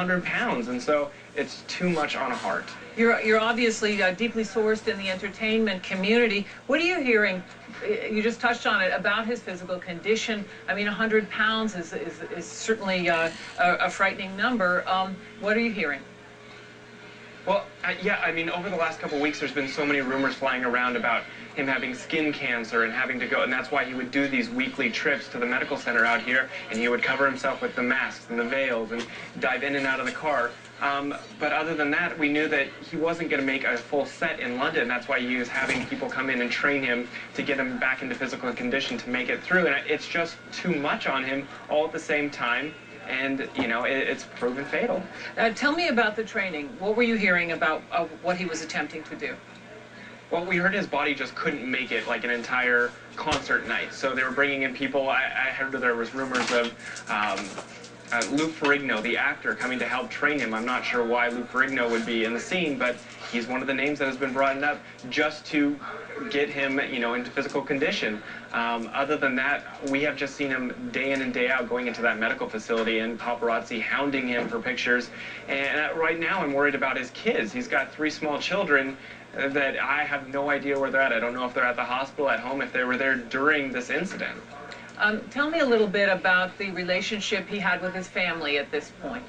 100 pounds, and so it's too much on a heart. You're obviously deeply sourced in the entertainment community. What are you hearing? You just touched on it about his physical condition. I mean, 100 pounds is certainly a frightening number. What are you hearing? Well, yeah, I mean, over the last couple of weeks, there's been so many rumors flying around about him having skin cancer and having to go, and that's why he would do these weekly trips to the medical center out here, and he would cover himself with the masks and the veils and dive in and out of the car. But other than that, we knew that he wasn't going to make a full set in London. That's why he was having people come in and train him to get him back into physical condition to make it through, and it's just too much on him all at the same time. And, you know, it's proven fatal. Tell me about the training. What were you hearing about what he was attempting to do? Well, we heard his body just couldn't make it like an entire concert night. So they were bringing in people. I heard that there was rumors of Lou Ferrigno, the actor, coming to help train him. I'm not sure why Lou Ferrigno would be in the scene, but he's one of the names that has been brought up just to get him, you know, into physical condition. Other than that, we have just seen him day in and day out going into that medical facility and paparazzi hounding him for pictures. And right now, I'm worried about his kids. He's got 3 small children that I have no idea where they're at. I don't know if they're at the hospital, at home, if they were there during this incident. Tell me a little bit about the relationship he had with his family at this point.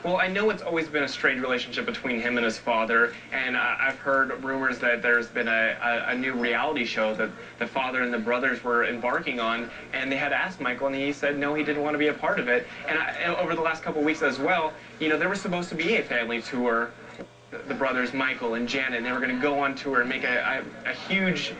Well, I know it's always been a strained relationship between him and his father, and I've heard rumors that there's been a new reality show that the father and the brothers were embarking on, and they had asked Michael, and he said no, he didn't want to be a part of it. And over the last couple of weeks as well, you know, there was supposed to be a family tour. The brothers, Michael and Janet, and they were going to go on tour and make a huge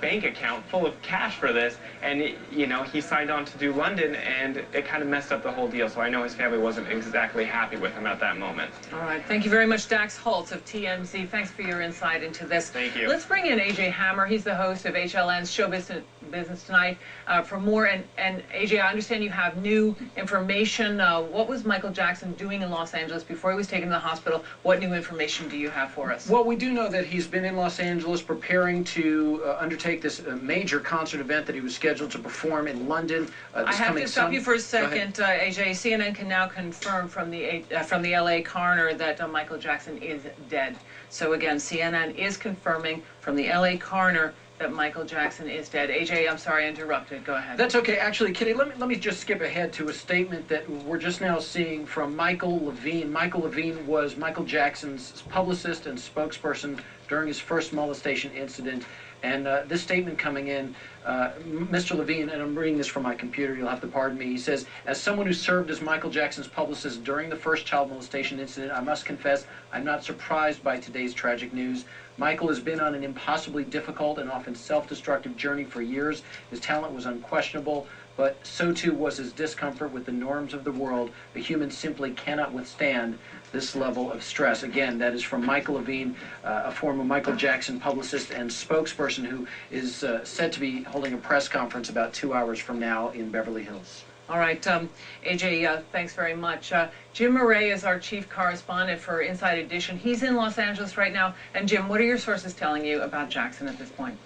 bank account full of cash for this. And, you know, he signed on to do London, and it kind of messed up the whole deal. So I know his family wasn't exactly happy with him at that moment. All right. Thank you very much, Dax Holtz of TMZ. Thanks for your insight into this. Thank you. Let's bring in AJ Hammer. He's the host of HLN's Show Business Tonight for more. And AJ, I understand you have new information. What was Michael Jackson doing in Los Angeles before he was taken to the hospital? What new information do you have for us? Well, we do know that he's been in Los Angeles preparing to undertake this major concert event that he was scheduled to perform in London. I have to stop you for a second, AJ. CNN can now confirm from the LA coroner that Michael Jackson is dead. So again, CNN is confirming from the LA coroner that Michael Jackson is dead. AJ, I'm sorry I interrupted. Go ahead. That's okay. Actually, Kitty, let me just skip ahead to a statement that we're just now seeing from Michael Levine. Michael Levine was Michael Jackson's publicist and spokesperson during his first molestation incident. And this statement coming in, Mr. Levine, and I'm reading this from my computer, you'll have to pardon me, he says, as someone who served as Michael Jackson's publicist during the first child molestation incident, I must confess I'm not surprised by today's tragic news. Michael has been on an impossibly difficult and often self-destructive journey for years. His talent was unquestionable, but so too was his discomfort with the norms of the world. A human simply cannot withstand this level of stress. Again, that is from Michael Levine, a former Michael Jackson publicist and spokesperson who is said to be holding a press conference about 2 hours from now in Beverly Hills. All right, AJ, thanks very much. Jim Murray is our chief correspondent for Inside Edition. He's in Los Angeles right now. And Jim, what are your sources telling you about Jackson at this point?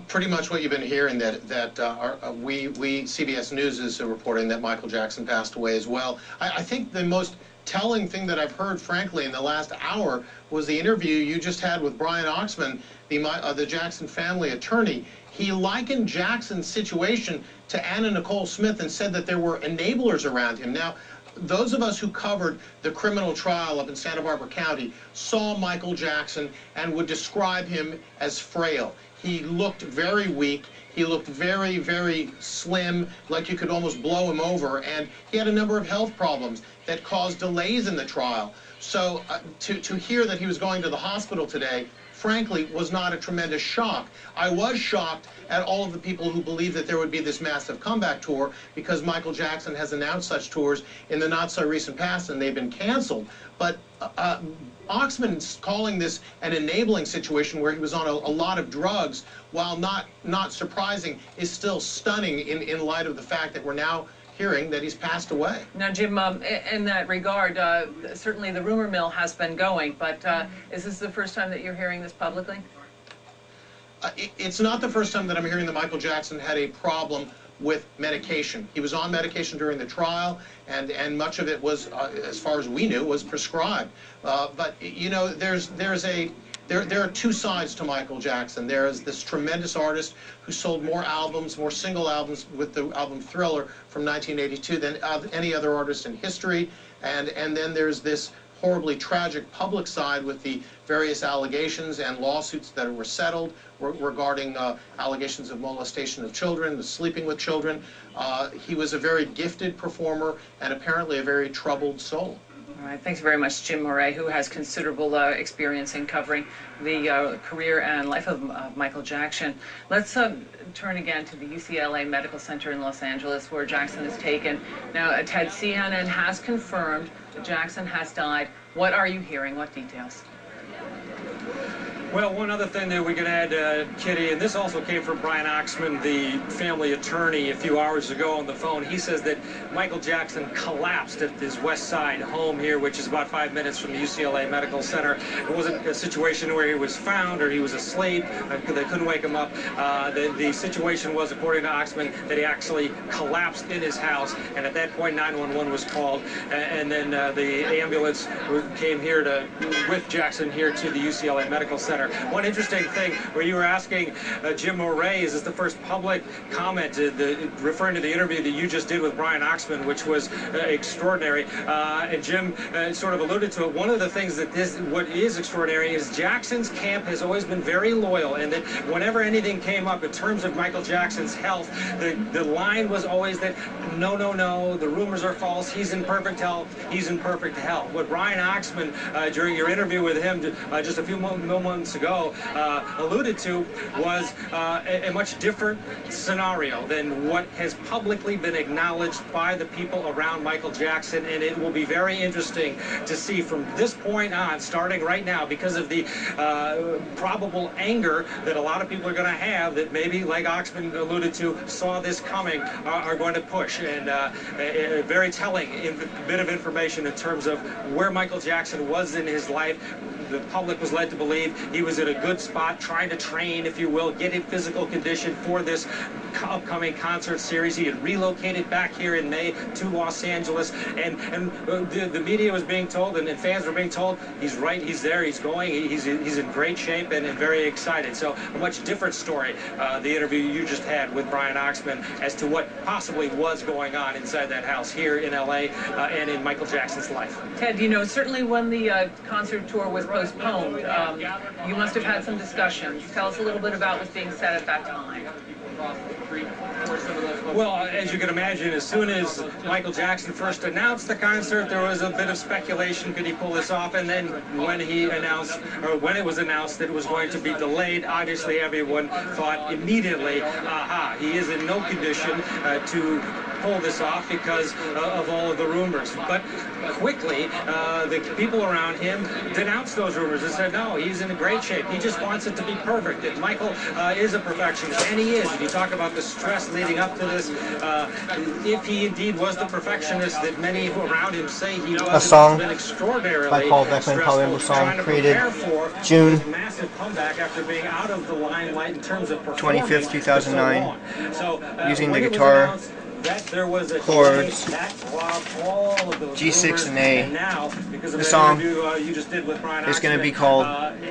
Pretty much what you've been hearing, that CBS News is reporting that Michael Jackson passed away as well. I think the most telling thing that I've heard, frankly, in the last hour was the interview you just had with Brian Oxman, the Jackson family attorney. He likened Jackson's situation to Anna Nicole Smith and said that there were enablers around him. Now, those of us who covered the criminal trial up in Santa Barbara County saw Michael Jackson and would describe him as frail. He looked very weak. He looked very, very slim, like you could almost blow him over. And he had a number of health problems that caused delays in the trial. So to hear that he was going to the hospital today, frankly, was not a tremendous shock. I was shocked at all of the people who believed that there would be this massive comeback tour, because Michael Jackson has announced such tours in the not-so-recent past, and they've been canceled. But Oxman's calling this an enabling situation where he was on a lot of drugs, while not surprising, is still stunning in light of the fact that we're now hearing that he's passed away. Now, Jim, in that regard, certainly the rumor mill has been going, but is this the first time that you're hearing this publicly? It's not the first time that I'm hearing that Michael Jackson had a problem with medication. He was on medication during the trial, and much of it was, as far as we knew, was prescribed. But you know, there are two sides to Michael Jackson. There is this tremendous artist who sold more albums, more single albums with the album Thriller from 1982 than any other artist in history. And then there's this horribly tragic public side with the various allegations and lawsuits that were settled regarding allegations of molestation of children, sleeping with children. He was a very gifted performer and apparently a very troubled soul. All right, thanks very much, Jim Moret, who has considerable experience in covering the career and life of Michael Jackson. Let's turn again to the UCLA Medical Center in Los Angeles, where Jackson is taken. Now, Ted, CNN has confirmed that Jackson has died. What are you hearing? What details? Well, one other thing that we can add, Kitty, and this also came from Brian Oxman, the family attorney, a few hours ago on the phone. He says that Michael Jackson collapsed at his West Side home here, which is about 5 minutes from the UCLA Medical Center. It wasn't a situation where he was found or he was asleep. They couldn't wake him up. The situation was, according to Oxman, that he actually collapsed in his house, and at that point 911 was called, and then the ambulance came here with Jackson here to the UCLA Medical Center. One interesting thing where you were asking Jim Moret, is this the first public comment referring to the interview that you just did with Brian Oxman, which was extraordinary, and Jim sort of alluded to it. One of the things that what is extraordinary is Jackson's camp has always been very loyal, and that whenever anything came up in terms of Michael Jackson's health, the line was always that no, no, no, the rumors are false, he's in perfect health, he's in perfect health. What Brian Oxman, during your interview with him just a few moments ago, alluded to was a much different scenario than what has publicly been acknowledged by the people around Michael Jackson, and it will be very interesting to see from this point on, starting right now, because of the probable anger that a lot of people are going to have, that maybe, like Oxman alluded to, saw this coming, are going to push. And a very telling bit of information in terms of where Michael Jackson was in his life. The public was led to believe he was in a good spot, trying to train, if you will, get in physical condition for this upcoming concert series. He had relocated back here in May to Los Angeles, and the media was being told, and fans were being told, he's right, he's there, he's going, he's in great shape and very excited. So a much different story, the interview you just had with Brian Oxman, as to what possibly was going on inside that house here in LA and in Michael Jackson's life. Ted, you know, certainly when the concert tour was postponed, you must have had some discussions. Tell us a little bit about what was being said at that time. Well, as you can imagine, as soon as Michael Jackson first announced the concert, there was a bit of speculation, could he pull this off? And then when it was announced that it was going to be delayed, obviously everyone thought immediately, aha, he is in no condition to pull this off because of all of the rumors. But quickly, the people around him denounced those rumors and said, no, he's in great shape. He just wants it to be perfect. That Michael is a perfectionist, and he is. If you talk about the stress leading up to this, if he indeed was the perfectionist that many around him say he was, a song been extraordinarily by Paul Beckman, Paul Abel song, created June massive comeback after being out of the limelight in terms of 25th, 2009, so, using the guitar, chords, G6 and A. And now, because of the that song you just did with Brian is going to be Oxman, called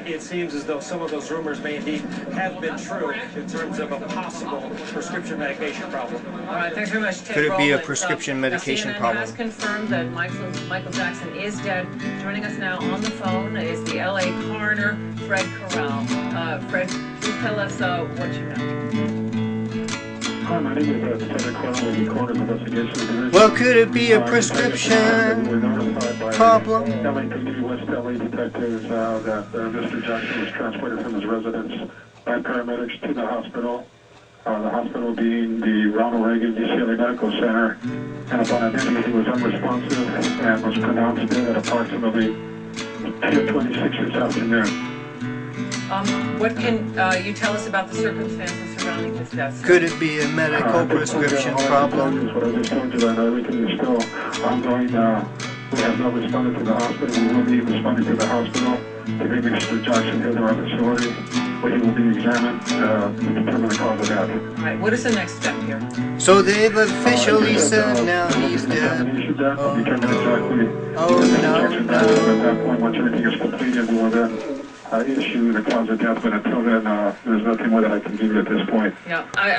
it seems as though some of those rumors may indeed have been true in terms of a possible prescription medication problem. All right, thanks very much, Ted. Could it be a Rowland. prescription medication CNN problem? has confirmed that Michael Jackson is dead. Joining us now on the phone is the LA coroner, Fred Corral. Fred, please tell us what you know. Hi, my name is Detective Corral with the Coroner's Investigation Division. Well, could it be a prescription problem? LAPD West LA detectives that Mr. Jackson was transported from his residence by paramedics to the hospital. The hospital being the Ronald Reagan UCLA Medical Center. And upon identity, he was unresponsive and was pronounced dead at approximately 2:26 this afternoon. What can you tell us about the circumstances surrounding his death? Could it be a medical prescription problem? What I just told you, that everything is still ongoing. We have not responded to the hospital. We will be responding to the hospital to bring Mr. Jackson here to our facility. but he will be examined to determine the cause of death. All right, what is the next step here? So they've officially said now he's dead. Examination death will determine exactly Oh, when no, Jackson died. At that point, once everything is completed, we will then issue the cause of death, but until then, there's nothing more that I can give you at this point. Yeah, I